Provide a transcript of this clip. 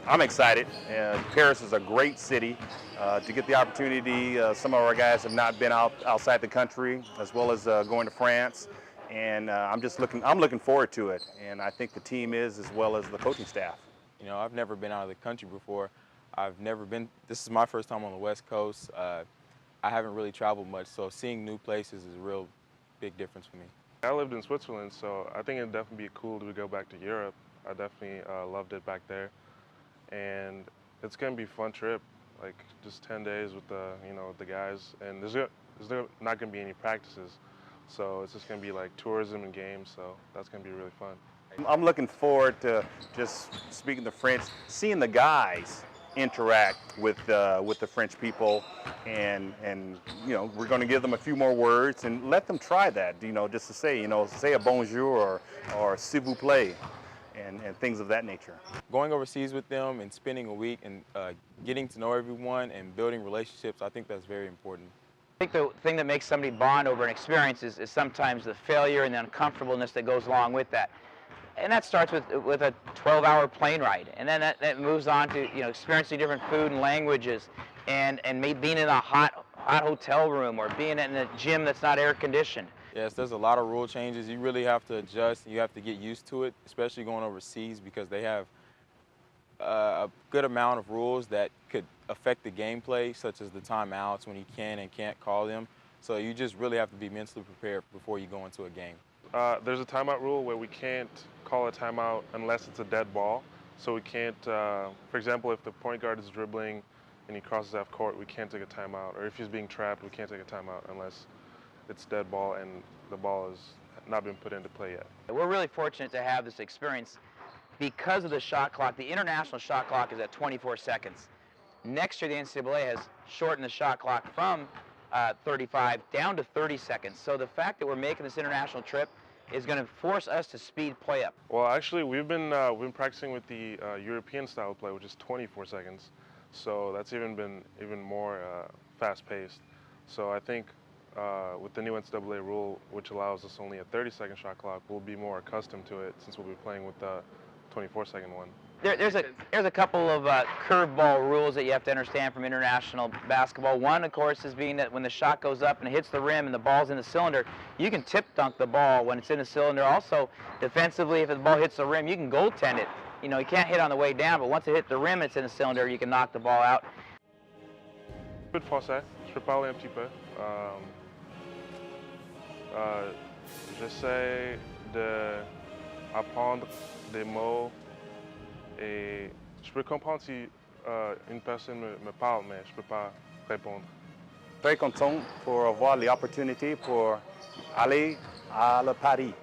I'm excited. Paris is a great city. To get the opportunity, some of our guys have not been outside the country, as well as going to France. And I'm looking forward to it. And I think the team is, as well as the coaching staff. You know, I've never been out of the country before. This is my first time on the West Coast. I haven't really traveled much, so seeing new places is a real big difference for me. I lived in Switzerland, so I think it'd definitely be cool to go back to Europe. I definitely loved it back there. And it's gonna be a fun trip, like just 10 days with the guys. And there's not gonna be any practices, so it's just gonna be like tourism and games. So that's gonna be really fun. I'm looking forward to just speaking the French, seeing the guys interact with the French people, and we're going to give them a few more words and let them try that. Just to say a bonjour or s'il vous plaît, and things of that nature. Going overseas with them and spending a week and getting to know everyone and building relationships, I think that's very important. I think the thing that makes somebody bond over an experience is sometimes the failure and the uncomfortableness that goes along with that. And that starts with a 12-hour plane ride, and then that moves on to experiencing different food and languages, and maybe being in a hot hotel room or being in a gym that's not air conditioned. Yes, there's a lot of rule changes. You really have to adjust. You have to get used to it, especially going overseas, because they have a good amount of rules that could affect the gameplay, such as the timeouts when you can and can't call them. So you just really have to be mentally prepared before you go into a game. There's a timeout rule where we can't call a timeout unless it's a dead ball. So we can't, for example, if the point guard is dribbling and he crosses half court, we can't take a timeout. Or if he's being trapped, we can't take a timeout unless it's dead ball and the ball has not been put into play yet. We're really fortunate to have this experience because of the shot clock. The international shot clock is at 24 seconds. Next year, the NCAA has shortened the shot clock from 35 down to 30 seconds. So the fact that we're making this international trip is going to force us to speed play up. Well, actually, we've been practicing with the European style of play, which is 24 seconds. So that's even more fast-paced. So I think with the new NCAA rule, which allows us only a 30-second shot clock, we'll be more accustomed to it since we'll be playing with the 24-second one. There's a couple of curveball rules that you have to understand from international basketball. One, of course, is being that when the shot goes up and it hits the rim and the ball's in the cylinder, you can tip dunk the ball when it's in the cylinder. Also, defensively, if the ball hits the rim, you can goaltend it. You can't hit on the way down, but once it hits the rim and it's in the cylinder, you can knock the ball out. Un peu de français, je peux parler un petit peu. J'essaie d'apprendre des mots. Et je peux comprendre si une personne me parle, mais je ne peux pas répondre. Très content pour avoir l'opportunité pour aller à Paris.